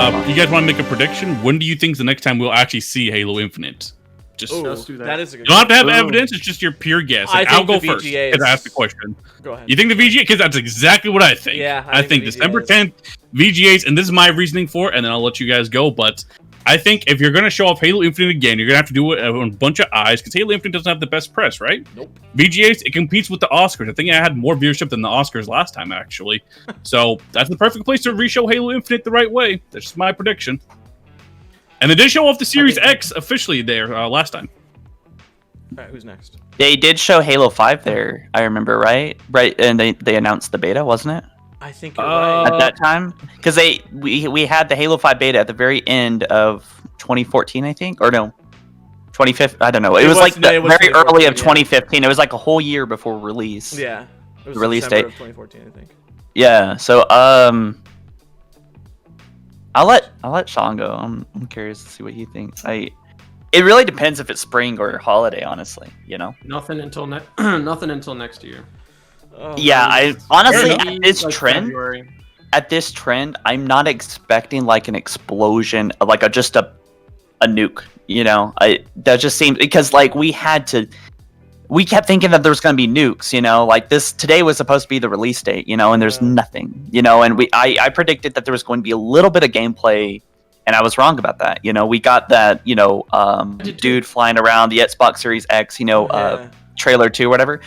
You guys want to make a prediction? When do you think the next time we'll actually see Halo Infinite? Just let's do that. That is a good you don't have to have evidence. It's just your pure guess. Like, I'll go first because I asked the question. Go ahead. You think the VGA? Because that's exactly what I think. Yeah, I think December 10th, VGAs, and this is my reasoning for it, and then I'll let you guys go. But I think if you're going to show off Halo Infinite again, you're going to have to do it on a bunch of eyes because Halo Infinite doesn't have the best press, right? Nope. VGAs, it competes with the Oscars. I think it had more viewership than the Oscars last time, actually. So that's the perfect place to re-show Halo Infinite the right way. That's just my prediction. And they did show off the Series X officially there last time. All right, who's next? They did show Halo 5 there, I remember, right? Right, and they announced the beta, wasn't it? I think you're right. At that time? Because we had the Halo 5 beta at the very end of 2014, I think? Or no, 2015? I don't know. It was like the very early of 2015. It was like a whole year before release. Yeah. It was the release December date. of 2014, I think. Yeah, so I'll let Sean go. I'm curious to see what he thinks. It really depends if it's spring or holiday, honestly, you know? Nothing until next year. Oh, Yeah, I honestly Maybe, at this like, trend, February. I'm not expecting like an explosion, like just a nuke, you know? That just seems because like we kept thinking that there was going to be nukes, you know? Like today was supposed to be the release date, you know, and there's nothing, you know, and I predicted that there was going to be a little bit of gameplay. And I was wrong about that. You know, we got that, you know, dude flying around the Xbox Series X, you know, trailer 2 or whatever,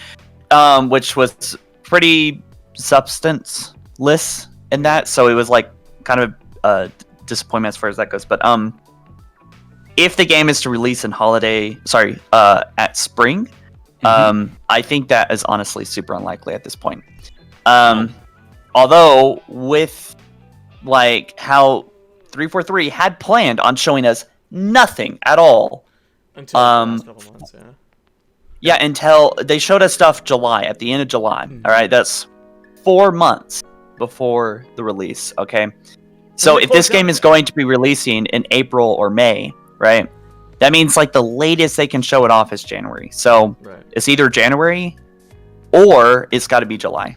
which was pretty substanceless in that. So it was like kind of a disappointment as far as that goes. But if the game is to release in at spring, I think that is honestly super unlikely at this point. Although with like how 343 had planned on showing us nothing at all until the last couple months, until they showed us stuff at the end of July. All right, that's 4 months before the release. Okay, so if this game is going to be releasing in April or May, right, that means like the latest they can show it off is January. So it's either January or it's got to be July.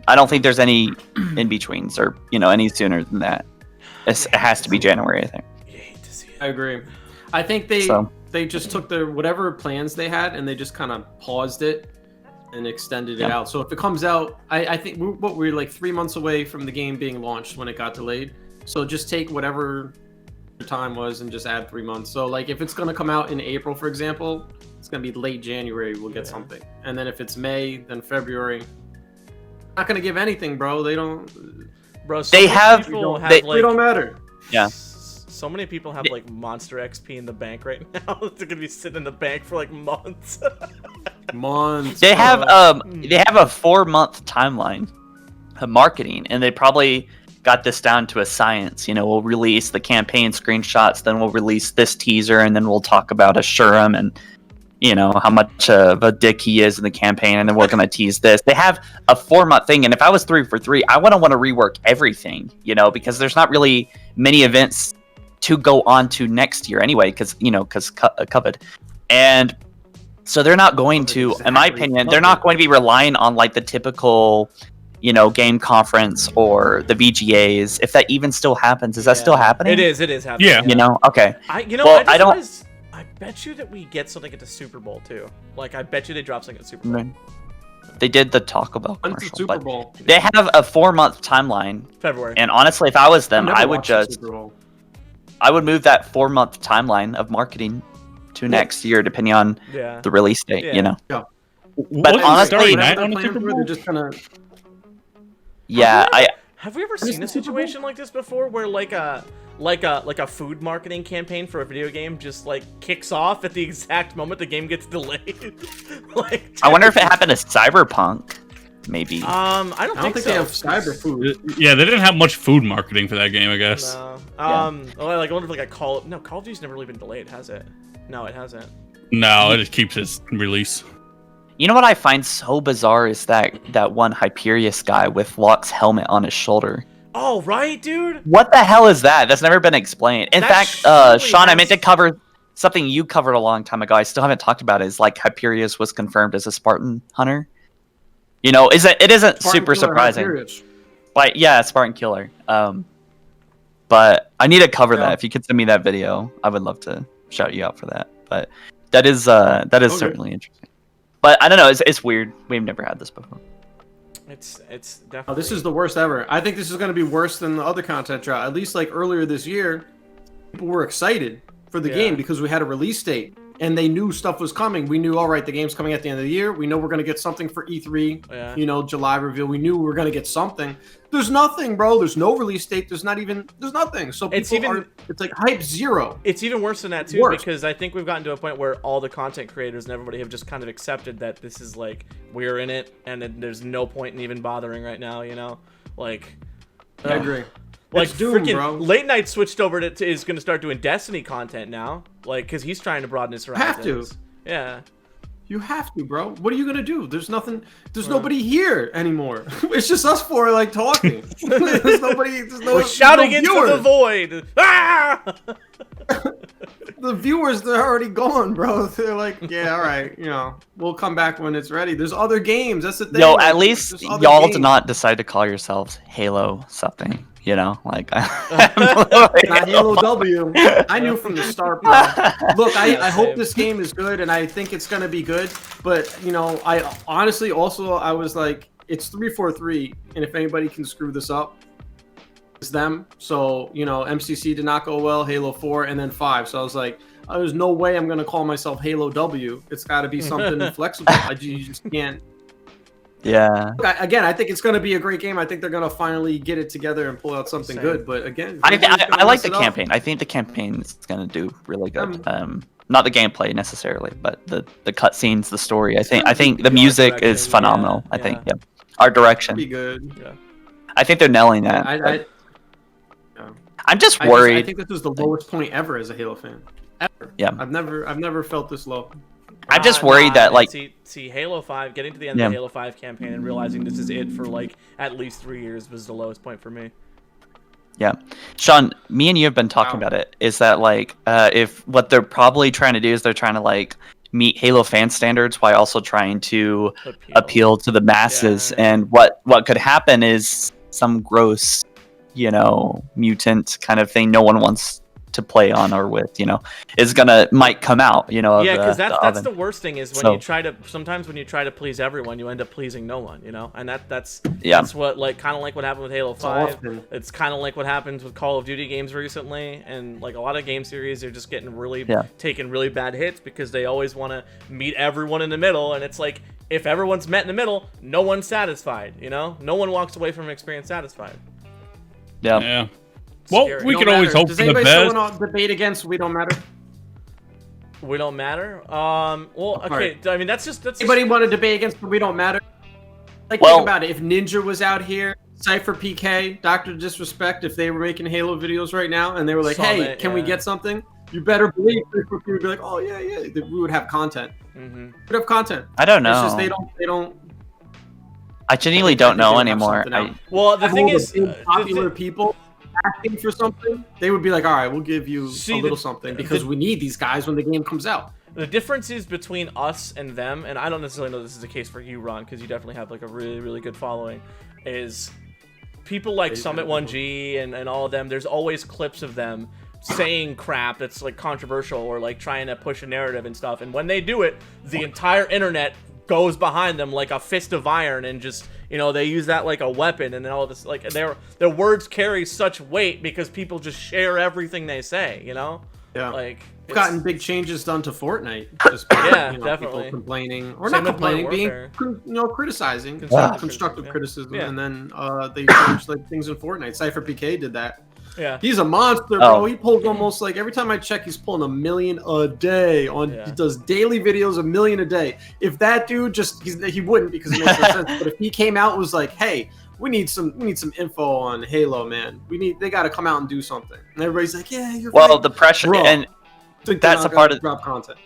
I don't think there's any in betweens or, you know, any sooner than that. It has to be January, I think. I agree. I think they just took their whatever plans they had and they just kind of paused it and extended it out. So if it comes out, I think we're like 3 months away from the game being launched when it got delayed. So just take whatever the time was and just add 3 months. So like if it's going to come out in April, for example, it's going to be late January. We'll get something. And then if it's May, then February. Not going to give anything, bro. They don't... Bro, they don't matter. Yeah. So many people have like Monster XP in the bank right now. They're gonna be sitting in the bank for like months. They have a 4-month timeline of marketing, and they probably got this down to a science. You know, we'll release the campaign screenshots, then we'll release this teaser, and then we'll talk about Ashuram and, you know, how much of a dick he is in the campaign, and then we're gonna tease this. They have a 4-month thing, and if I was 343, I wouldn't want to rework everything, you know, because there's not really many events to go on to next year anyway, because COVID, and so they're not going to, in my opinion, they're not going to be relying on like the typical, you know, game conference or the VGAs. If that even still happens, is that still happening? It is happening. Yeah, you know, okay. I bet you that we get something at the Super Bowl too. Like I bet you they drop something at Super Bowl. They did the Taco Bell commercial. Super Bowl. They have a 4-month timeline. February. And honestly, if I was them, I would move that 4-month timeline of marketing to next year, depending on the release date. You know. Yeah. But honestly, have we ever seen a situation like this before, where like a food marketing campaign for a video game just like kicks off at the exact moment the game gets delayed? Like, I wonder if it happened to Cyberpunk. Maybe. I don't think they have cyber food. Yeah, they didn't have much food marketing for that game, I guess. No. I wonder if like Call of Duty's never really been delayed, has it? No, it hasn't. No, it just keeps its release. You know what I find so bizarre is that one Hyperius guy with Locke's helmet on his shoulder. Oh, right, dude? What the hell is that? That's never been explained. In fact, Sean, I meant to cover something you covered a long time ago. I still haven't talked about it. Is like Hyperius was confirmed as a Spartan hunter. You know, it isn't super surprising. Like, yeah, Spartan killer. But But I need to cover that. If you could send me that video, I would love to shout you out for that. But that is certainly interesting. But I don't know. It's weird. We've never had this before. It's definitely. Oh, this is the worst ever. I think this is going to be worse than the other content drop. At least like earlier this year, people were excited for the game because we had a release date and they knew stuff was coming. We knew, all right, the game's coming at the end of the year. We know we're going to get something for E3, you know, July reveal. We knew we were going to get something. There's nothing, bro. There's no release date. There's nothing. So it's like hype zero. It's even worse than that too, because I think we've gotten to a point where all the content creators and everybody have just kind of accepted that this is like, we're in it and there's no point in even bothering right now, you know? Like, I agree. Like freaking bro. Late Night switched over to is going to start doing Destiny content now, like because he's trying to broaden his horizons. Have to. Yeah. You have to, bro. What are you gonna do? There's nothing. There's nobody here anymore. It's just us four like talking. There's nobody. We're shouting into the void. Ah! The viewers, they're already gone, bro. They're like, yeah, all right, you know, we'll come back when it's ready. There's other games. That's the thing. Yo, at least y'all did not decide to call yourselves Halo something. You know, like not Halo W. I knew from the start, bro. Look, I hope this game is good, and I think it's gonna be good. But you know, I honestly I was like, it's 343, and if anybody can screw this up, it's them. So you know, MCC did not go well. Halo 4 and then 5. So I was like, there's no way I'm gonna call myself Halo W. It's got to be something flexible. You just can't. Yeah. Again, I think it's going to be a great game. I think they're going to finally get it together and pull out something good. But again, I like the campaign. I think the campaign is going to do really good. Not the gameplay necessarily, but the cutscenes, the story. I think the music is phenomenal. I think art direction. Be good. Yeah. I think they're nailing that. I'm just worried. I think this was the lowest point ever as a Halo fan. Ever. Yeah. I've never felt this low. I'm just worried that like see Halo 5 getting to the end of the Halo 5 campaign and realizing this is it for like at least 3 years was the lowest point for me. Yeah, Sean, me and you have been talking about it. Is that like if what they're probably trying to do is they're trying to like meet Halo fan standards while also trying to appeal to the masses, and what could happen is some gross, you know, mutant kind of thing no one wants to play on or with, you know, might come out, you know. Yeah, because that's the worst thing is when sometimes when you try to please everyone, you end up pleasing no one, you know, and that's what like kind of like what happened with Halo 5. It's kind of like what happens with Call of Duty games recently, and like a lot of game series are just getting taking really bad hits because they always want to meet everyone in the middle, and it's like if everyone's met in the middle, no one's satisfied, you know, no one walks away from an experience satisfied. Yeah. Well, we can always hope for the best. Does anybody want to debate against We Don't Matter? We Don't Matter? Well, okay. I mean, that's anybody want to debate against We Don't Matter? Like, think about it. If Ninja was out here, Cypher PK, Dr. Disrespect, if they were making Halo videos right now, and they were like, hey, can we get something? You better believe we would be like, oh, yeah, we would have content. We would have content. I don't know. It's just they don't. I genuinely don't know anymore. Well, the thing is, popular people asking for something, they would be like, all right, we'll give you a little something because we need these guys when the game comes out. The difference is between us and them, and I don't necessarily know this is the case for you, Ron, because you definitely have like a really, really good following, is people like Summit1G and all of them, there's always clips of them saying crap that's like controversial or like trying to push a narrative and stuff, and when they do it, the entire internet goes behind them like a fist of iron, and just, you know, they use that like a weapon, and then all this, like, their words carry such weight because people just share everything they say, you know. Like, we've gotten big changes done to Fortnite, just definitely people complaining or not complaining, being criticizing, constructive criticism, and then they changed like things in Fortnite. Cypher PK did that. Yeah, he's a monster, bro. He pulls almost like every time I check, he's pulling 1 million a day on. He does daily videos, 1 million a day. If that dude he wouldn't, because it makes no sense. But if he came out and was like, hey, we need some info on Halo, man. They got to come out and do something. And everybody's like, yeah, you're right. Well, the pressure, bro, and that's a part of drop content.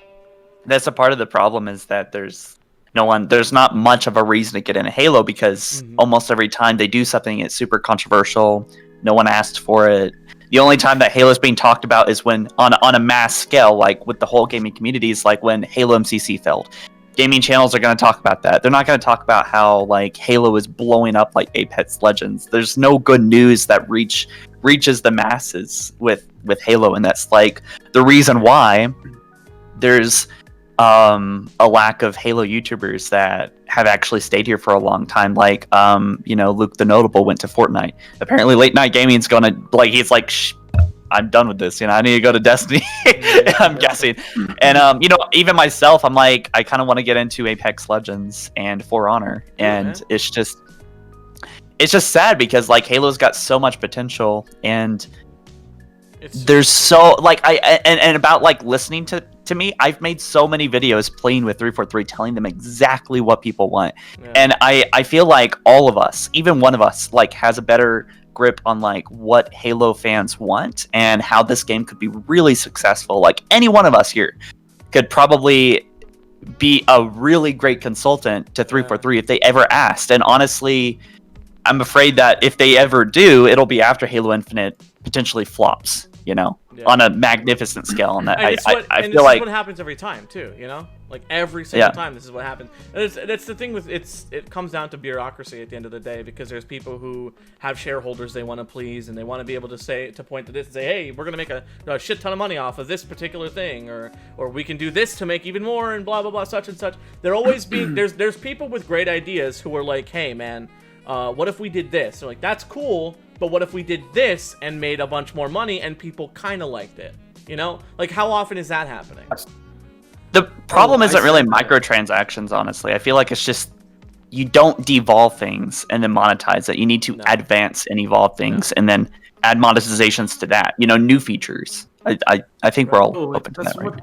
That's a part of the problem is that there's not much of a reason to get into Halo because almost every time they do something, it's super controversial. No one asked for it. The only time that Halo is being talked about is when on a mass scale, like with the whole gaming community, is like when Halo MCC failed. gaming channels are going to talk about that. They're not going to talk about how like Halo is blowing up like Apex Legends. There's no good news that reaches the masses with Halo, and that's like the reason why there's a lack of Halo YouTubers that have actually stayed here for a long time. Like, Luke the Notable went to Fortnite. Apparently, late night gaming's gonna he's like, I'm done with this. I need to go to Destiny. I'm guessing, and even myself, I'm like, I kind of want to get into Apex Legends and For Honor, and it's just sad because like Halo's got so much potential, and there's so like and about like listening to me, I've made so many videos playing with 343, telling them exactly what people want, and I feel like all of us, even one of us, like has a better grip on like what Halo fans want and how this game could be really successful. Like any one of us here could probably be a really great consultant to 343 if they ever asked. And honestly, I'm afraid that if they ever do, it'll be after Halo Infinite potentially flops, on a magnificent scale. And that I feel like what happens every time too, like every single time this is what happens. And that's the thing with it comes down to bureaucracy at the end of the day, because there's people who have shareholders they want to please, and they want to be able to point to this and say, hey, we're gonna make a shit ton of money off of this particular thing, or we can do this to make even more, and blah blah blah, such and such. They're always being there's people with great ideas who are like, hey man, what if we did this? They're like, that's cool, but what if we did this and made a bunch more money and people kind of liked it? Like how often is that happening? The problem isn't really microtransactions, honestly. I feel like it's just you don't devolve things and then monetize it. You need to advance and evolve things and then add monetizations to that. New features. I think we're all open to that, right?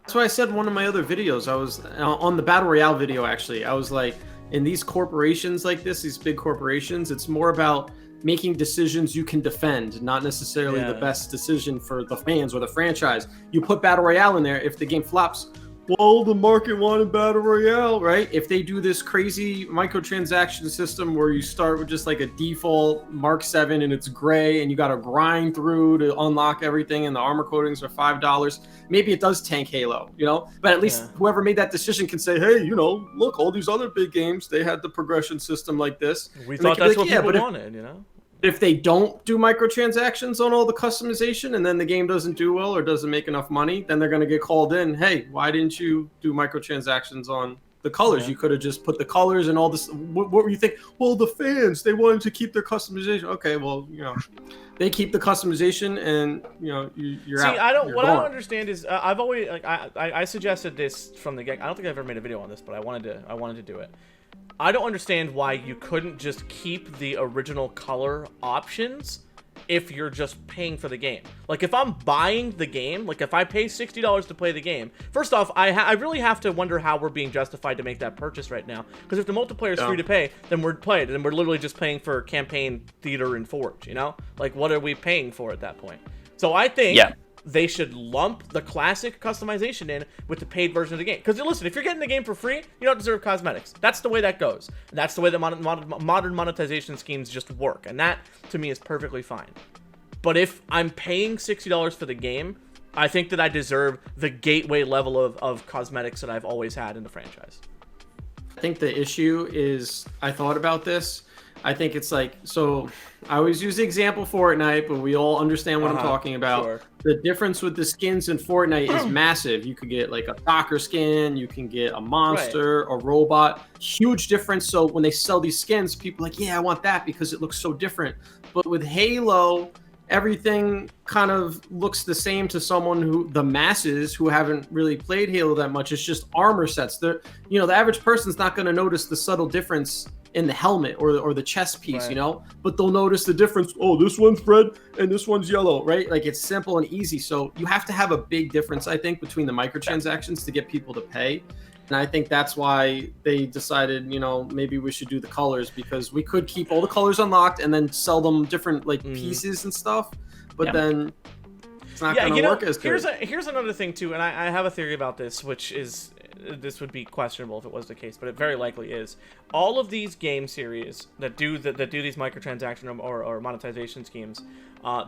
That's why I said in one of my other videos, I was on the Battle Royale video, actually. I was like, in these corporations like this, these big corporations, it's more about making decisions you can defend, not necessarily the best decision for the fans or the franchise. You put Battle Royale in there, if the game flops, well, the market wanted Battle Royale, right? If they do this crazy microtransaction system where you start with just like a default Mark 7 and it's gray and you got to grind through to unlock everything and the armor coatings are $5, maybe it does tank Halo, But at least whoever made that decision can say, hey, look, all these other big games, they had the progression system like this. We thought that's what people wanted, If they don't do microtransactions on all the customization and then the game doesn't do well or doesn't make enough money, then they're going to get called in. Hey, why didn't you do microtransactions on the colors? You could have just put the colors and all this. What were you think? Well, the fans, they wanted to keep their customization. Okay, well, they keep the customization and, you're out. See, I don't understand is I've always, like, I suggested this from the get. I don't think I've ever made a video on this, but I wanted to do it. I don't understand why you couldn't just keep the original color options if you're just paying for the game. Like, if I'm buying the game, like if I pay $60 to play the game, first off, I really have to wonder how we're being justified to make that purchase right now. Because if the multiplayer is free to pay, then we're literally just paying for campaign, theater, and forge, Like, what are we paying for at that point? So I think they should lump the classic customization in with the paid version of the game. Because listen, if you're getting the game for free, you don't deserve cosmetics. That's the way that goes. And that's the way that modern monetization schemes just work. And that, to me, is perfectly fine. But if I'm paying $60 for the game, I think that I deserve the gateway level of cosmetics that I've always had in the franchise. I think the issue is, I thought about this. I think it's like, so I always use the example Fortnite, but we all understand what I'm talking about. Sure. The difference with the skins in Fortnite is massive. You could get like a soccer skin, you can get a monster, a robot, huge difference. So when they sell these skins, people are like, yeah, I want that because it looks so different. But with Halo, everything kind of looks the same to someone the masses who haven't really played Halo that much. It's just armor sets. The average person's not going to notice the subtle difference in the helmet or the chest piece, but they'll notice the difference. Oh, this one's red and this one's yellow, right? Like, it's simple and easy. So you have to have a big difference, I think, between the microtransactions to get people to pay. And I think that's why they decided, maybe we should do the colors, because we could keep all the colors unlocked and then sell them different pieces and stuff. But then it's not going to work as good. Here's another thing too, and I have a theory about this, which is this would be questionable if it was the case, but it very likely is. All of these game series that do these microtransaction or monetization schemes,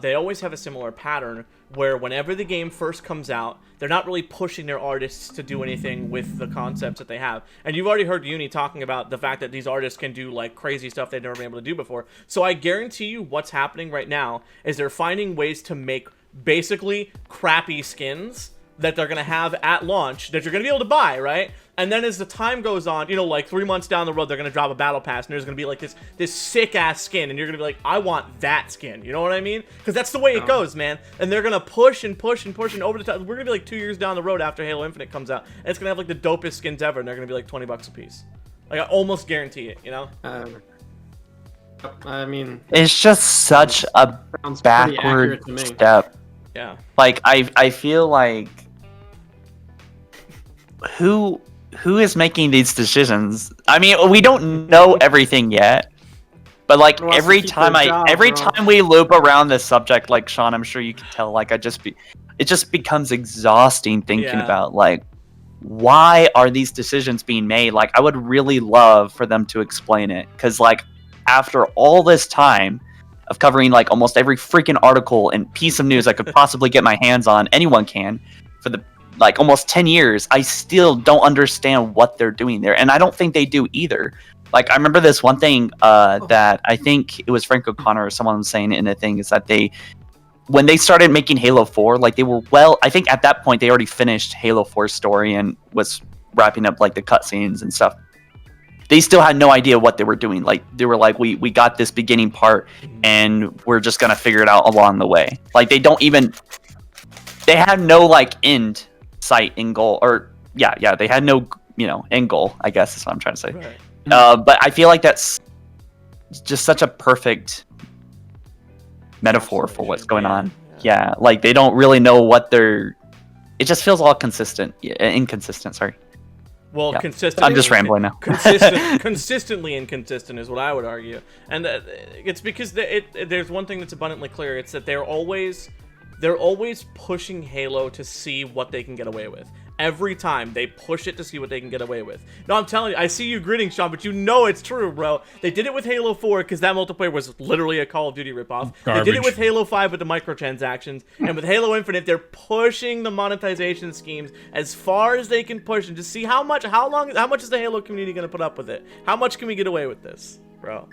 they always have a similar pattern where whenever the game first comes out, they're not really pushing their artists to do anything with the concepts that they have. And you've already heard Uni talking about the fact that these artists can do like crazy stuff they've never been able to do before. So I guarantee you what's happening right now is they're finding ways to make basically crappy skins that they're going to have at launch that you're going to be able to buy, right? And then as the time goes on, you know, like 3 months down the road, they're going to drop a battle pass, and there's going to be like this sick-ass skin, and you're going to be like, I want that skin. You know what I mean? Because that's the way it goes, man. And they're going to push and push and push, and over the time, we're going to be like 2 years down the road after Halo Infinite comes out, and it's going to have like the dopest skins ever, and they're going to be like $20 a piece. Like, I almost guarantee it, you know? I mean... It's just such a backward step. Yeah. Like, I feel like... Who is making these decisions? I mean, we don't know everything yet, but like every time we loop around this subject, like Sean, I'm sure you can tell, like it just becomes exhausting thinking about like why are these decisions being made? Like I would really love for them to explain it, because like after all this time of covering like almost every freaking article and piece of news I could possibly get my hands on, anyone can, for the like almost 10 years, I still don't understand what they're doing there. And I don't think they do either. Like, I remember this one thing that I think it was Frank O'Connor or someone was saying in a thing, is that when they started making Halo 4, like they were, well, I think at that point they already finished Halo 4's story and was wrapping up like the cutscenes and stuff. They still had no idea what they were doing. Like, they were like, we got this beginning part and we're just going to figure it out along the way. Like, they had no like end sight and goal, or they had no, you know, end goal, I guess is what I'm trying to say. Right. But I feel like that's just such a perfect metaphor for what's going on. Yeah, like they don't really know what they're. It just feels all inconsistent. Sorry. Well, yeah. consistent. I'm just rambling now. Consistently inconsistent is what I would argue, and it's because there's one thing that's abundantly clear. It's that they're always pushing Halo to see what they can get away with. Every time they push it to see what they can get away with. No, I'm telling you, I see you grinning, Sean, but you know it's true, bro. They did it with Halo 4 because that multiplayer was literally a Call of Duty ripoff. Garbage. They did it with Halo 5 with the microtransactions, and with Halo Infinite, they're pushing the monetization schemes as far as they can push, and to see how much is the Halo community going to put up with it? How much can we get away with this, bro?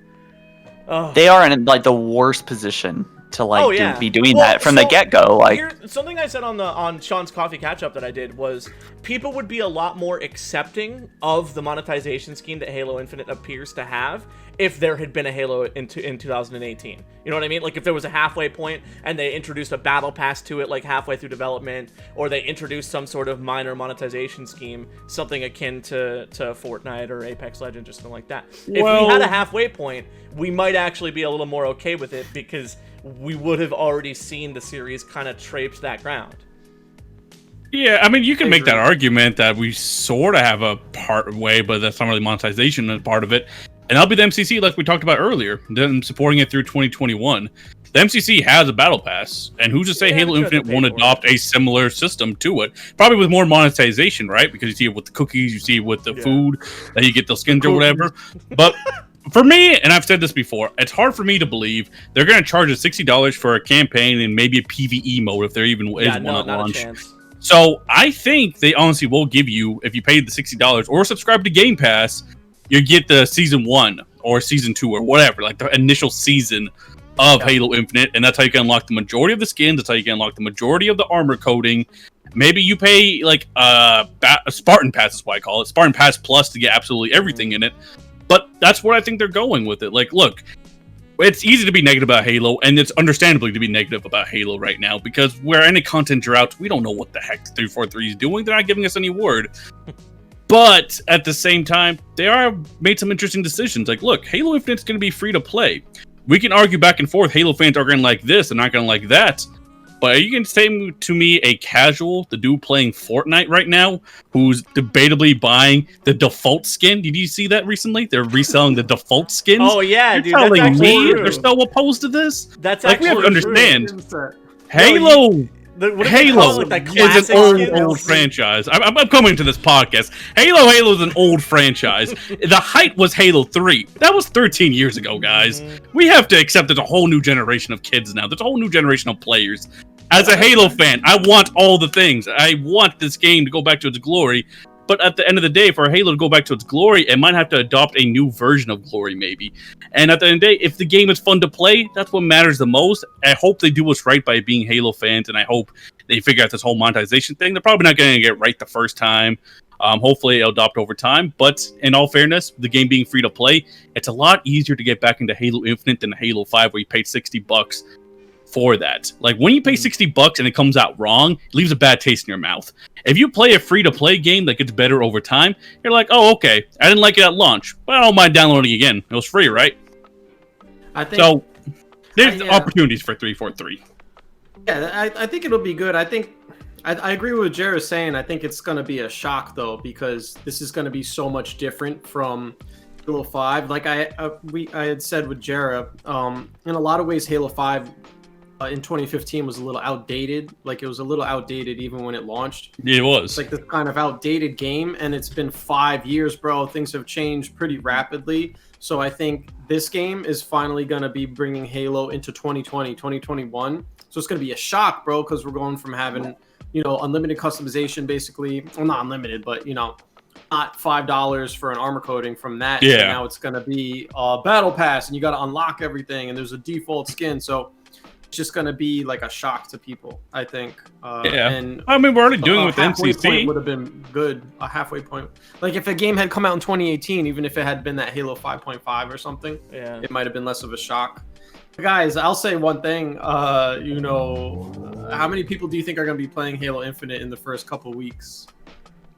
Oh. They are in like the worst position to like be doing that from the get-go. Like, something I said on Sean's coffee catch-up that I did was people would be a lot more accepting of the monetization scheme that Halo Infinite appears to have if there had been a Halo in 2018. You know what I mean? Like if there was a halfway point and they introduced a battle pass to it like halfway through development, or they introduced some sort of minor monetization scheme, something akin to Fortnite or Apex Legends or something like that. If we had a halfway point, we might actually be a little more okay with it, because we would have already seen the series kind of traipse that ground. Yeah, I mean, you can make that argument that we sort of have a part way, but that's not really monetization as part of it. And that'll be the MCC, like we talked about earlier, them supporting it through 2021. The MCC has a battle pass, and who's to say Halo Infinite won't adopt a similar system to it? Probably with more monetization, right? Because you see it with the cookies, you see it with the food, that you get the skins or whatever. But for me, and I've said this before, it's hard for me to believe they're going to charge us $60 for a campaign and maybe a PvE mode if there even is one at launch. So I think they honestly will give you, if you paid the $60 or subscribe to Game Pass, you get the season 1 or season 2 or whatever, like the initial season of Halo Infinite, and that's how you can unlock the majority of the skins. That's how you can unlock the majority of the armor coding. Maybe you pay like a Spartan Pass is what I call it, Spartan Pass Plus, to get absolutely everything in it. But that's what I think they're going with it. Like, look, it's easy to be negative about Halo, and it's understandably to be negative about Halo right now, because where any content drought, we don't know what the heck 343 is doing. They're not giving us any word. But at the same time, they are made some interesting decisions. Like, look, Halo Infinite's going to be free to play. We can argue back and forth. Halo fans are going to like this and not going to like that. But are you going to say to me a casual, the dude playing Fortnite right now, who's debatably buying the default skin? Did you see that recently? They're reselling the default skins. Oh yeah, You're dude. telling That's me true. they're so opposed to this? That's like, we have to true. understand. Halo Halo is an old franchise. I'm coming to this podcast. Halo is an old franchise. The height was Halo 3. That was 13 years ago, guys. We have to accept there's a whole new generation of kids now. There's a whole new generation of players. As a Halo fan, I want all the things. I want this game to go back to its glory. But at the end of the day, for Halo to go back to its glory, it might have to adopt a new version of glory, maybe. And at the end of the day, if the game is fun to play, that's what matters the most. I hope they do what's right by being Halo fans, and I hope they figure out this whole monetization thing. They're probably not going to get it right the first time. Hopefully, it'll adopt over time. But in all fairness, the game being free to play, it's a lot easier to get back into Halo Infinite than Halo 5, where you paid $60 for that. Like, when you pay $60 and it comes out wrong, it leaves a bad taste in your mouth. If you play a free-to-play game that gets better over time, you're like, oh, okay, I didn't like it at launch, but I don't mind downloading it again. It was free, right? I think so. There's opportunities for 343. Yeah, I think it'll be good. I think I agree with what Jared's saying. I think it's going to be a shock, though, because this is going to be so much different from Halo 5. Like I had said with Jared, in a lot of ways, Halo 5 in 2015 was a little outdated. Like, it was a little outdated even when it launched. It was. It's like this kind of outdated game, and it's been 5 years, bro. Things have changed pretty rapidly. So I think this game is finally going to be bringing Halo into 2020, 2021. So it's going to be a shock, bro, because we're going from having, you know, unlimited customization, basically. Well, not unlimited, but, you know, not $5 for an armor coating from that. Yeah. So now it's going to be a battle pass, and you got to unlock everything, and there's a default skin. So it's just going to be like a shock to people, I think. Yeah. And I mean, we're already doing it with MCC. MCC. Would have been good, a halfway point. Like, if a game had come out in 2018, even if it had been that Halo 5.5 or something, it might have been less of a shock. But guys, I'll say one thing. You know, how many people do you think are going to be playing Halo Infinite in the first couple weeks?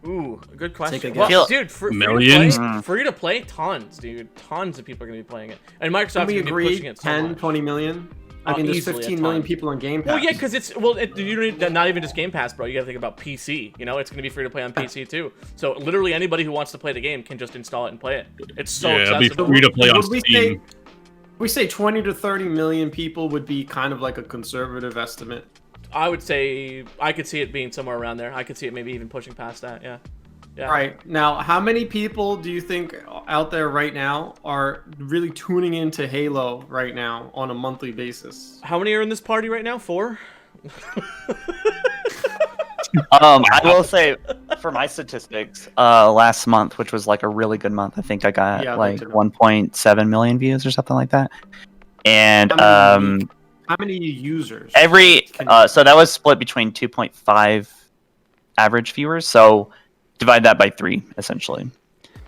Ooh, good question. Well, dude, millions? Free to play, tons, dude. Tons of people are going to be playing it. And Microsoft's going to be agree, pushing it so 10, much. 20 million? I mean, there's 15 million people on Game Pass. Well, yeah, because it's, well, you don't need, not even just Game Pass, bro. You gotta think about PC. You know, it's gonna be free to play on PC too. So literally anybody who wants to play the game can just install it and play it. It's so accessible. It'll be free to play on Steam. We say 20 to 30 million people would be kind of like a conservative estimate. I would say I could see it being somewhere around there. I could see it maybe even pushing past that. Yeah. Yeah. All right. Now, how many people do you think out there right now are really tuning into Halo right now on a monthly basis? How many are in this party right now? 4? I will say, for my statistics, last month, which was like a really good month, I think I got like 1.7 million views or something like that. And how many users? So that was split between 2.5 average viewers. So divide that by 3, essentially.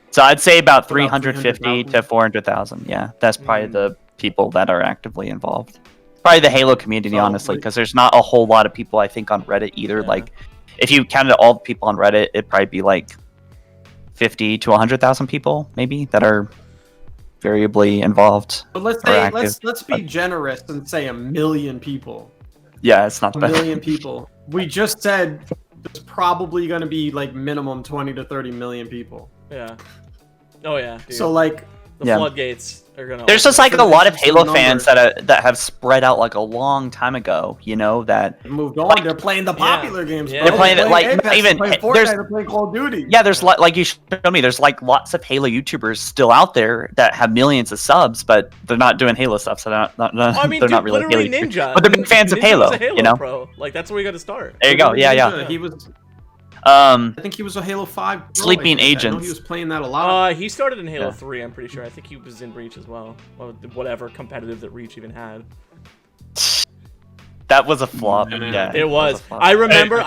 So I'd say about 350 to 400,000. Yeah, that's probably the people that are actively involved. Probably the Halo community, honestly, because there's not a whole lot of people, I think, on Reddit either. Yeah. Like, if you counted all the people on Reddit, it'd probably be like 50 to 100,000 people, maybe, that are variably involved. But let's be generous and say 1 million people. Yeah, it's not 1 million people. We just said there's probably going to be like minimum 20 to 30 million people. Yeah. Oh yeah. Dude. So like the floodgates are gonna. There's just like a lot of Halo fans that have spread out like a long time ago. You know that moved on. Like, they're playing the popular games. Yeah. They're playing it like Apex, even they're playing Call of Duty. Yeah, there's like you showed me. There's like lots of Halo YouTubers still out there that have millions of subs, but they're not doing Halo stuff. So they're not really Halo Ninja. But they're big fans of Halo. You know, pro. Like that's where you got to start. There you go. Yeah. He was. I think he was a Halo 5 pro, Sleeping Agents. I know he was playing that a lot. He started in Halo 3, I'm pretty sure. I think he was in Reach as well. Whatever competitive that Reach even had. That was a flop. Yeah, it was. I remember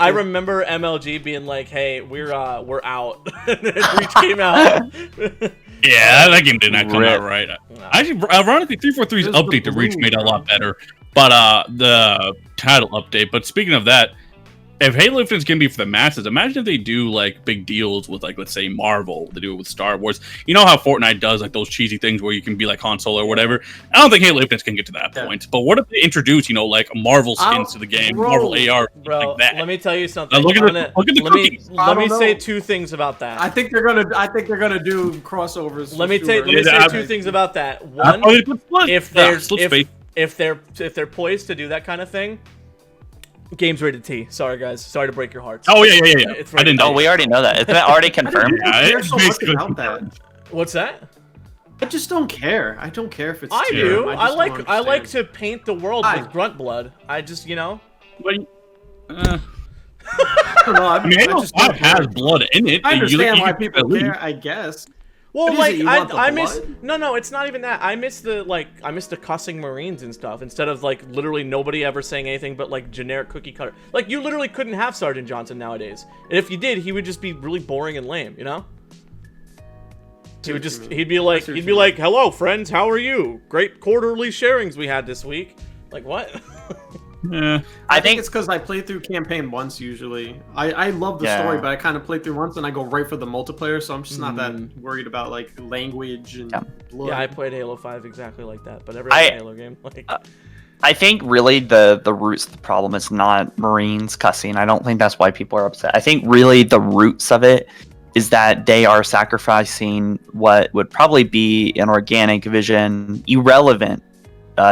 MLG being like, "Hey, we're out." And Reach came out. Yeah, that game did not come out right. Actually, ironically, 343's update to Reach made it a lot better. But the title update. But speaking of that, if Halo Infinite's gonna be for the masses, imagine if they do like big deals with like, let's say, Marvel. They do it with Star Wars. You know how Fortnite does like those cheesy things where you can be like Han Solo or whatever. I don't think Halo Infinite's can get to that point. But what if they introduce, you know, like Marvel skins to the game, Marvel AR, like that? Let me tell you something. Look at the cookies. Let me say 2 things about that. I think they're gonna do crossovers. Let me say 2 things about that. One, if they're poised to do that kind of thing, Game's rated T. Sorry, guys. Sorry to break your hearts. Oh yeah. It's I didn't Oh, know. we already know that. Isn't that already confirmed? I Yeah, care it's so much basically about that. What's that? I just don't care. I don't care if it's. I tier. do. just I don't like understand. to paint the world I- with grunt blood. I just, you know. But, I don't know. I Man, just don't Halo 5 has care. blood in it. I and you understand why can people believe. care. I guess. Well, What is like it, you want the I miss blood? no, it's not even that. I miss the cussing Marines and stuff instead of like literally nobody ever saying anything but like generic cookie cutter. Like you literally couldn't have Sergeant Johnson nowadays. And if you did, he would just be really boring and lame, you know? He'd be like "Hello friends, how are you? Great quarterly sharings we had this week." Like what? Yeah. I think it's because I played through campaign once usually. I love the story, but I kind of played through once and I go right for the multiplayer, so I'm just not that worried about like language and blood. Yeah, I played Halo 5 exactly like that, but every other Halo game like I think really the roots of the problem is not Marines cussing. I don't think that's why people are upset. I think really the roots of it is that they are sacrificing what would probably be an organic vision, irrelevant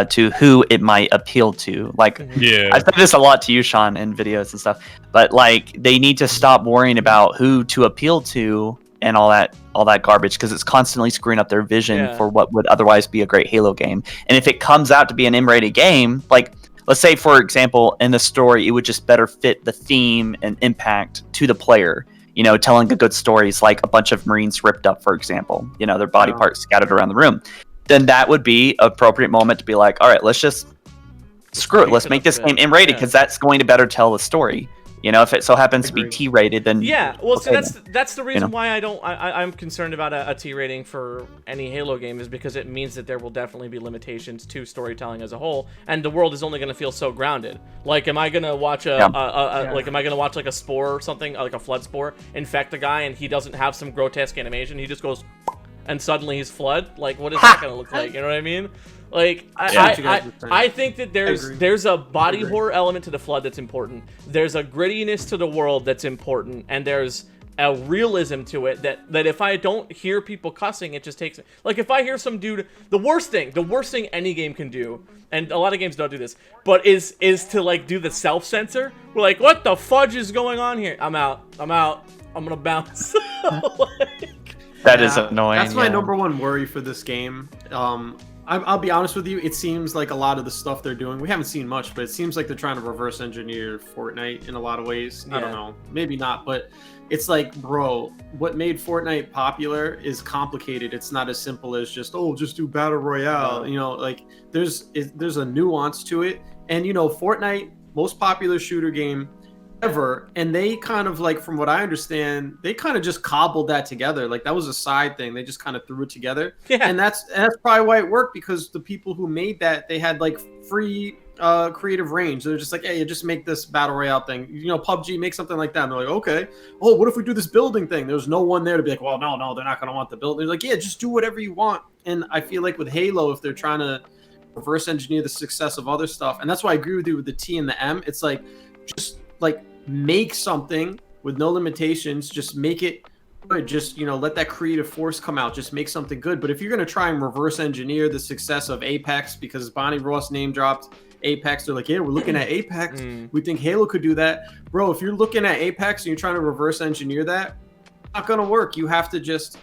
to who it might appeal to. Like, Yeah. I've said this a lot to you, Sean, in videos and stuff, but like they need to stop worrying about who to appeal to and all that garbage, because it's constantly screwing up their vision for what would otherwise be a great Halo game. And if it comes out to be an M-rated game, like let's say for example in the story it would just better fit the theme and impact to the player, you know, telling a good stories like a bunch of Marines ripped up, for example, you know, their body parts scattered around the room, then that would be an appropriate moment to be like, all right, let's just screw it, let's make this game M-rated, because that's going to better tell the story. You know, if it so happens to be T-rated, then well, okay, so that's the reason why I'm concerned about a T rating for any Halo game, is because it means that there will definitely be limitations to storytelling as a whole, and the world is only going to feel so grounded. Like, am I going to watch am I going to watch like a spore or something, like a flood spore, infect a guy, and he doesn't have some grotesque animation, he just goes, and suddenly he's flood? Like, what is that going to look like? You know what I mean? Like, I think that there's a body horror element to the flood that's important. There's a grittiness to the world that's important, and there's a realism to it that if I don't hear people cussing, it just takes, like, if I hear some dude, the worst thing any game can do, and a lot of games don't do this, but is to like do the self-censor. We're like, what the fudge is going on here? I'm out, I'm gonna bounce. That is annoying. That's my number one worry for this game. I'll be honest with you, it seems like a lot of the stuff they're doing, we haven't seen much, but it seems like they're trying to reverse engineer Fortnite in a lot of ways. I don't know, maybe not, but it's like, bro, what made Fortnite popular is complicated. It's not as simple as just do Battle Royale. You know, like there's a nuance to it. And you know, Fortnite, most popular shooter game ever, and they kind of, like, from what I understand, they kind of just cobbled that together. Like, that was a side thing, they just kind of threw it together. And that's probably why it worked, because the people who made that, they had like free creative range. They're just like, hey, you just make this battle royale thing, you know, PUBG, make something like that, and they're like, okay, what if we do this building thing? There's no one there to be like, well, no, they're not going to want the build. They're like, yeah, just do whatever you want. And I feel like with Halo, if they're trying to reverse engineer the success of other stuff, and that's why I agree with you with the T and the M, it's like, just like, make something with no limitations, just make it good, just, you know, let that creative force come out, just make something good. But if you're going to try and reverse engineer the success of Apex, because Bonnie Ross name dropped Apex, they're like, yeah, we're looking at Apex, we think Halo could do that. Bro, if you're looking at Apex and you're trying to reverse engineer that, it's not going to work. You have to just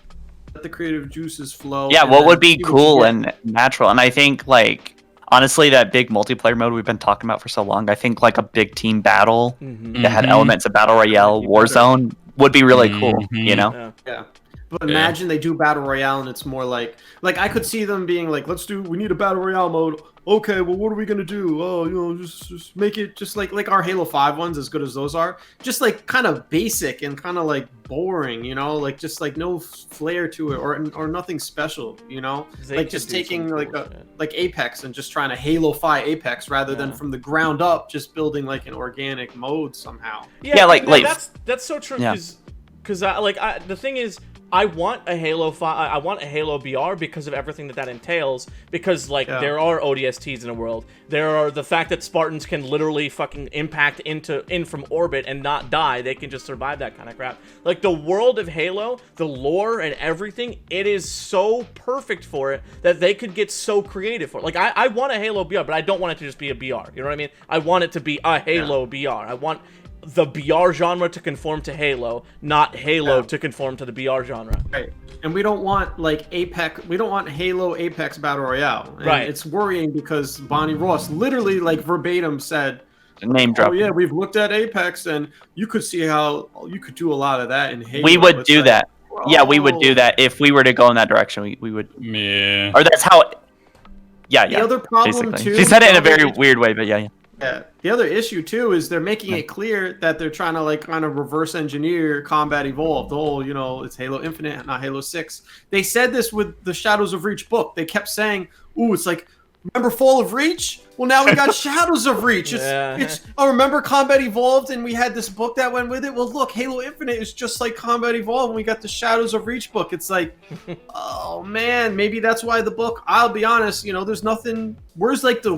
let the creative juices flow. Yeah, what would be cool and natural, and I think, like, honestly, that big multiplayer mode we've been talking about for so long, I think like a big team battle that had elements of Battle Royale, Warzone, would be really cool, you know? Yeah. But imagine they do Battle Royale and it's more like I could see them being like, we need a Battle Royale mode. Okay, well, what are we going to do? Oh, you know, just make it just like our Halo 5 ones, as good as those are. Just like kind of basic and kind of like boring, you know, like just like no flair to it or nothing special, you know? Like just taking like Apex and just trying to Halo-fy Apex rather than from the ground up just building like an organic mode somehow. Yeah, like that's so true, because the thing is, I want a Halo I want a Halo BR because of everything that entails. Because like there are ODSTs in the world. There are the fact that Spartans can literally fucking impact in from orbit and not die. They can just survive that kind of crap. Like the world of Halo, the lore and everything, it is so perfect for it that they could get so creative for it. Like I want a Halo BR, but I don't want it to just be a BR. You know what I mean? I want it to be a Halo BR. I want the BR genre to conform to Halo, not Halo to conform to the BR genre. Right. And we don't want like Apex. We don't want Halo Apex Battle Royale. And right. It's worrying because Bonnie Ross literally like verbatim said, name drop. Oh yeah, we've looked at Apex and you could see how you could do a lot of that in Halo. We would do that. Yeah, we would do that if we were to go in that direction. We would. Yeah. Or that's how. Yeah. The other problem basically. too. She said it in a very weird way, but yeah. Yeah. The other issue too is they're making it clear that they're trying to like kind of reverse engineer Combat Evolved. The whole, you know, it's Halo Infinite, not Halo 6. They said this with the Shadows of Reach book. They kept saying, "Ooh, it's like remember Fall of Reach? Well, now we got Shadows of Reach. It's remember Combat Evolved and we had this book that went with it? Well, look, Halo Infinite is just like Combat Evolved and we got the Shadows of Reach book." It's like, oh man, maybe that's why the book, I'll be honest, you know, there's nothing, where's like the,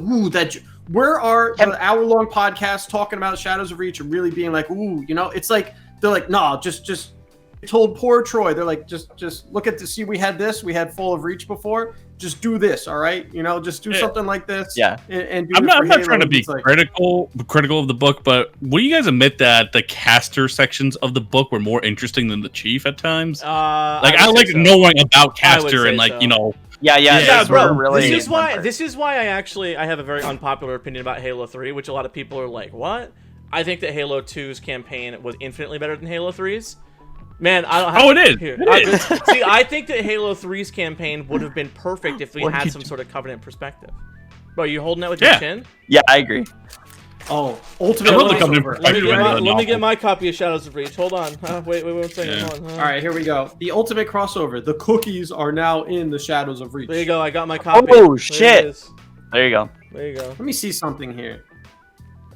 where are the hour-long podcasts talking about Shadows of Reach and really being like, ooh, you know, it's like, they're like, no, just told poor Troy, they're like, just look at see, we had this, we had Fall of Reach before, just do this, all right, you know, just do something like this. Yeah. And do I'm not trying to be like, critical of the book, but will you guys admit that the caster sections of the book were more interesting than the chief at times? Like I like knowing about caster and like, you know. Yeah, bro. Really this is why I have a very unpopular opinion about Halo 3, which a lot of people are like, what? I think that Halo 2's campaign was infinitely better than Halo 3's. Man, I don't have it is. Here. See, I think that Halo 3's campaign would have been perfect if we had some sort of Covenant perspective. Bro, you holding that with your chin? Yeah, I agree. Oh, Ultimate. Let me get my copy of Shadows of Reach. Hold on. Wait 1 second. Yeah. All right, here we go. The Ultimate crossover. The cookies are now in the Shadows of Reach. There you go. I got my copy. Oh shit! There you go. There you go. Let me see something here.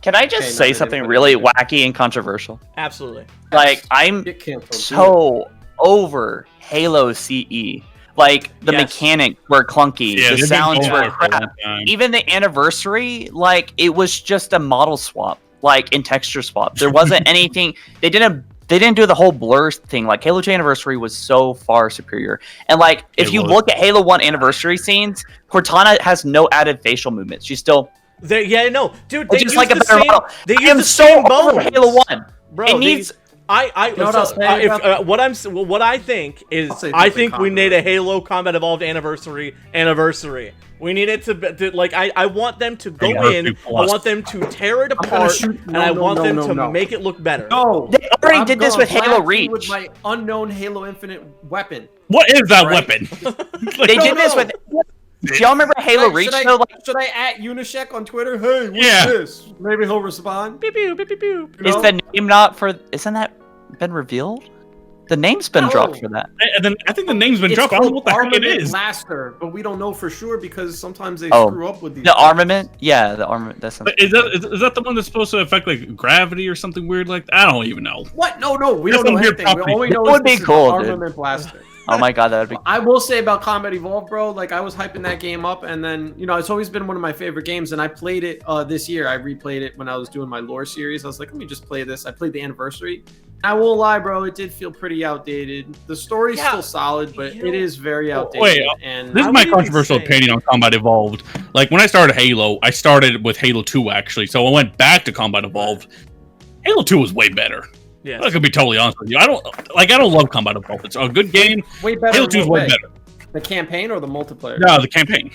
Can I just say something really wacky and controversial? Absolutely. Like I'm so over Halo CE. Like the mechanics were clunky, the sounds were crap. Even the anniversary, like it was just a model swap, like in texture swap. There wasn't anything. They didn't do the whole blur thing. Like Halo 2 Anniversary was so far superior. And like if you look at Halo 1 Anniversary scenes, Cortana has no added facial movements. She's still dude. They just use like the same. They use the so same over bones. Halo 1. Bro, it needs. What I think is I think we need a Halo Combat Evolved anniversary. We need it to like I want them to go in. I want them to tear it apart, and I want them to make it look better. No, they already did this with Halo Reach. With my unknown Halo Infinite weapon. What is that weapon? They did this with. Do y'all remember Halo Reach? Should I at Unishek on Twitter? Hey, what's this? Maybe he'll respond. Pew pew pew pew pew. Is the name not for? Isn't that been revealed? The name's been dropped for that. And then I think the name's been dropped. I don't know what the heck it is. Blaster, but we don't know for sure because sometimes they screw up with these. The armament? Yeah, the armament. That's is that the one that's supposed to affect like gravity or something weird like that? I don't even know. What? No, we don't know anything. We only know would be cool, armament blaster. Oh my god, that would be. I will say about Combat Evolved, bro. Like I was hyping that game up, and then it's always been one of my favorite games, and I played it this year. I replayed it when I was doing my lore series. I was like, let me just play this. I played the anniversary. I won't lie, bro. It did feel pretty outdated. The story's still solid, but it is very outdated. Wait, and this is my controversial opinion on Combat Evolved. Like when I started Halo, I started with Halo 2 actually, so I went back to Combat Evolved. Halo 2 was way better. Yeah, I could be totally honest with you. I don't love Combat Evolved. It's a good game. Way better. Halo 2 is way better. The campaign or the multiplayer? No, the campaign.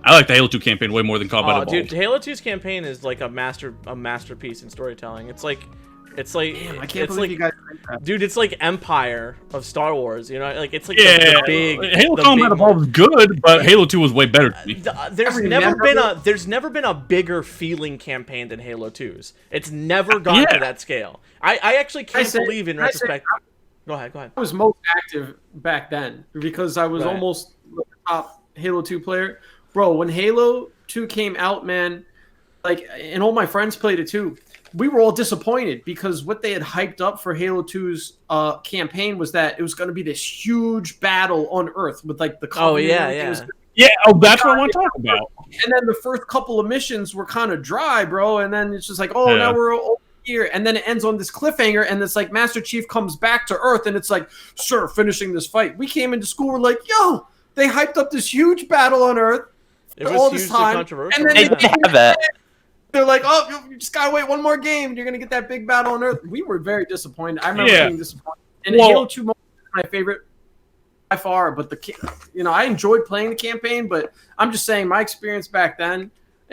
I like the Halo 2 campaign way more than Combat Evolved. Dude, Halo 2's campaign is like a masterpiece in storytelling. It's like damn, I can't believe you guys think that. Dude, it's like Empire of Star Wars, you know? Like it's like the big Halo Combat Evolved was good, but Halo 2 was way better to me. There's never been a bigger feeling campaign than Halo 2's. It's never gone to that scale. I actually can't believe in retrospect. Go ahead. I was most active back then because I was almost the top Halo 2 player. Bro, when Halo 2 came out, man, like, and all my friends played it too. we were all disappointed because what they had hyped up for Halo 2's campaign was that it was going to be this huge battle on Earth with like the Covenant. Yeah, that's what I want to talk about. And then the first couple of missions were kind of dry, bro. And then it's just like, oh, now we're over here. And then it ends on this cliffhanger, and it's like Master Chief comes back to Earth, and it's like, sir, finishing this fight. We came into school, we're like, yo, they hyped up this huge battle on Earth. It was all this time, controversial. And then they have that. They're like, oh, you just gotta wait one more game. You're gonna get that big battle on Earth. We were very disappointed. I remember being disappointed. And Halo 2 was my favorite by far. But I enjoyed playing the campaign. But I'm just saying, my experience back then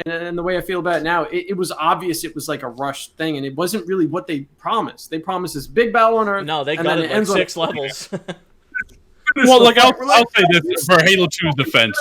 and the way I feel about it now, it was obvious it was like a rushed thing, and it wasn't really what they promised. They promised this big battle on Earth. No, they got it like 6 levels. Well, like I'll say this for Halo 2's defense.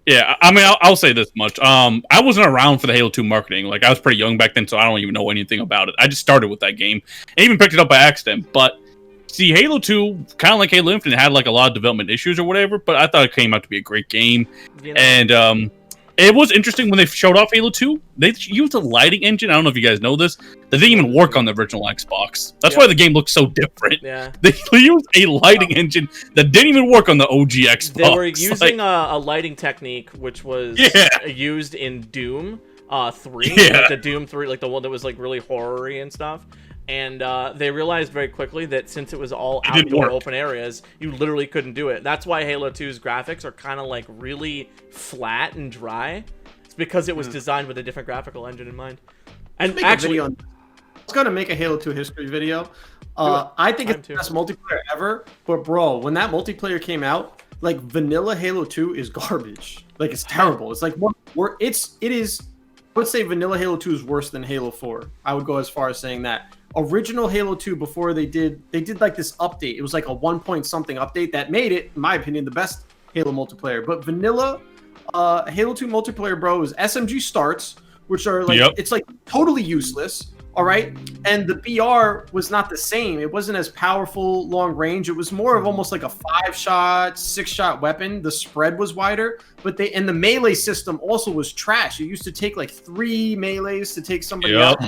Yeah, I mean, I'll say this much. I wasn't around for the Halo 2 marketing. Like, I was pretty young back then, so I don't even know anything about it. I just started with that game and even picked it up by accident. But, see, Halo 2, kind of like Halo Infinite, had, like, a lot of development issues or whatever, but I thought it came out to be a great game. And, it was interesting when they showed off Halo 2. They used a lighting engine. I don't know if you guys know this. That didn't even work on the original Xbox. That's why the game looks so different. Yeah. They used a lighting engine that didn't even work on the OG Xbox. They were using a lighting technique which was used in Doom 3. Like the Doom 3, like the one that was like really horror-y and stuff. And they realized very quickly that since it was all outdoor open areas, you literally couldn't do it. That's why Halo 2's graphics are kind of like really flat and dry. It's because it was designed with a different graphical engine in mind. And actually, I was going to make a Halo 2 history video. I think it's the best multiplayer ever. But bro, when that multiplayer came out, like vanilla Halo 2 is garbage. Like it's terrible. It's like it is. I would say vanilla Halo 2 is worse than Halo 4. I would go as far as saying that. Original Halo 2, before they did like this update. It was like a 1 point something update that made it, in my opinion, the best Halo multiplayer. But vanilla Halo 2 multiplayer, bro, is SMG starts, which are like it's like totally useless. All right, and the BR was not the same. It wasn't as powerful long range. It was more of almost like a 5-shot, 6-shot weapon. The spread was wider, but the melee system also was trash. It used to take like 3 melees to take somebody out.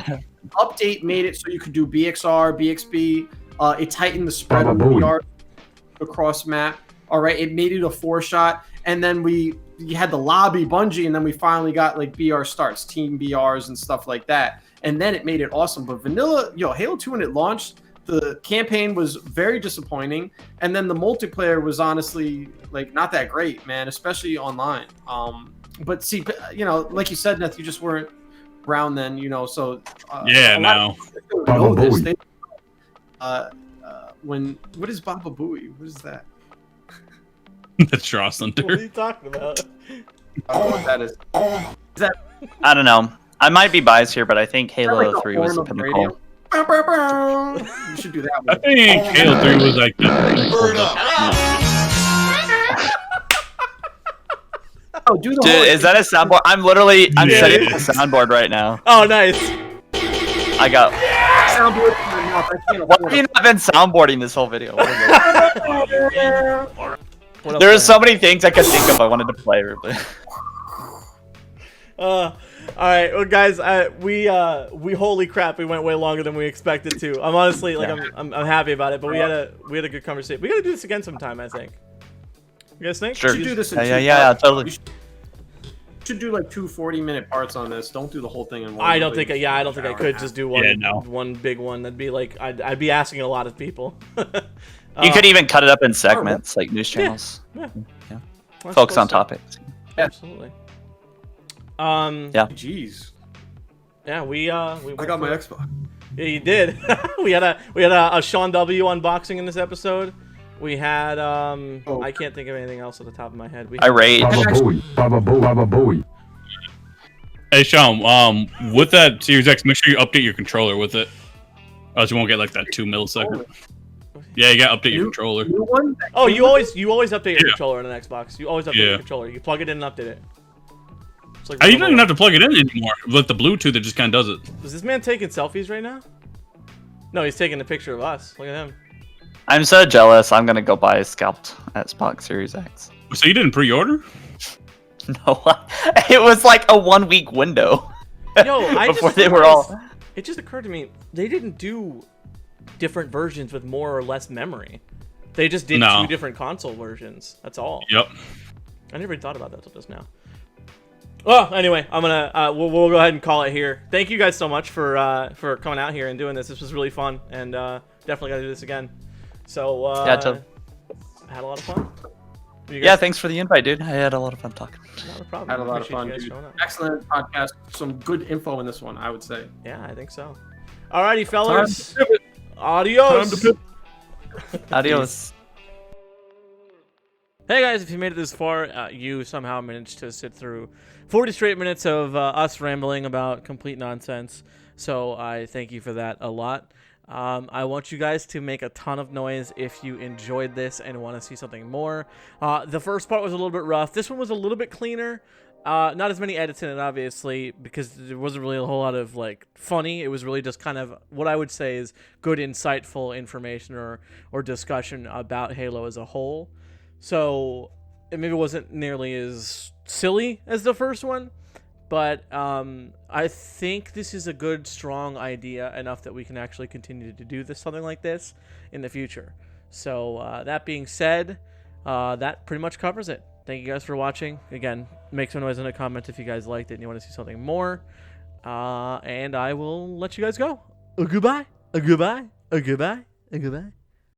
Update made it so you could do BXR, BXB. It tightened the spread of the BR across map. All right, it made it a 4-shot, and then you had the lobby Bungie, and then we finally got like BR starts, team BRs and stuff like that. And then it made it awesome. But vanilla, Halo 2 when it launched, the campaign was very disappointing. And then the multiplayer was honestly like not that great, man, especially online. But see, like you said, Neth, you just weren't around then, so know this. What is Baba Booey? What is that? That's Jocelyn. What are you talking about? I don't know what that is. Is that? I don't know. I might be biased here, but I think Halo 3 was the pinnacle. You should do that one. I think Halo 3 was like Dude, is that a soundboard? I'm setting the soundboard right now. Oh, nice. I got. Soundboard. Why have you not been soundboarding this whole video? There are so many things I could think of I wanted to play. All right, well, guys, we holy crap, we went way longer than we expected to. I'm honestly I'm happy about it, but we had a good conversation. We gotta do this again sometime, I think. You guys think? Sure. We should do this in totally. We should do like 2 40-minute parts on this. Don't do the whole thing in one. I don't think I could just do one big one. That'd be like I'd be asking a lot of people. You could even cut it up in segments, like news channels. Yeah. Focus on topics. Absolutely. Yeah. Jeez. Yeah, we I got my Xbox. Yeah, you did. we had a SeanW unboxing in this episode. We had I can't think of anything else at the top of my head. I rage. Baba Booey. Hey Sean, with that Series X, make sure you update your controller with it. Else you won't get like that 2 millisecond. Yeah, you gotta update your controller. Oh, you always update your controller on an Xbox. You always update your controller. You plug it in and update it. Like you don't even have to plug it in anymore. With the Bluetooth, it just kind of does it. Is this man taking selfies right now? No, he's taking a picture of us. Look at him. I'm so jealous. I'm gonna go buy a scalped Xbox Series X. So you didn't pre-order? No, it was like a 1-week window. Yo, before they were all. It just occurred to me, they didn't do different versions with more or less memory. They just did 2 different console versions. That's all. Yep. I never even thought about that till just now. Well, anyway, I'm gonna we'll go ahead and call it here. Thank you guys so much for coming out here and doing this. This was really fun, and definitely gotta do this again. So I had a lot of fun. Yeah, thanks for the invite, dude. I had a lot of fun talking. Not a problem. Had a lot of fun, dude. Excellent podcast. Some good info in this one, I would say. Yeah, I think so. Alrighty, fellas. Adios. Adios. Hey guys, if you made it this far, you somehow managed to sit through 40 straight minutes of us rambling about complete nonsense. So I thank you for that a lot. I want you guys to make a ton of noise if you enjoyed this and want to see something more. The first part was a little bit rough. This one was a little bit cleaner. Not as many edits in it, obviously, because there wasn't really a whole lot of like funny. It was really just kind of what I would say is good, insightful information or discussion about Halo as a whole. So it maybe wasn't nearly as silly as the first one, but I think this is a good, strong idea enough that we can actually continue to do something like this in the future. So that being said, that pretty much covers it. Thank you guys for watching. Again, make some noise in the comments if you guys liked it and you want to see something more. And I will let you guys go. Goodbye. Goodbye. Goodbye. Goodbye.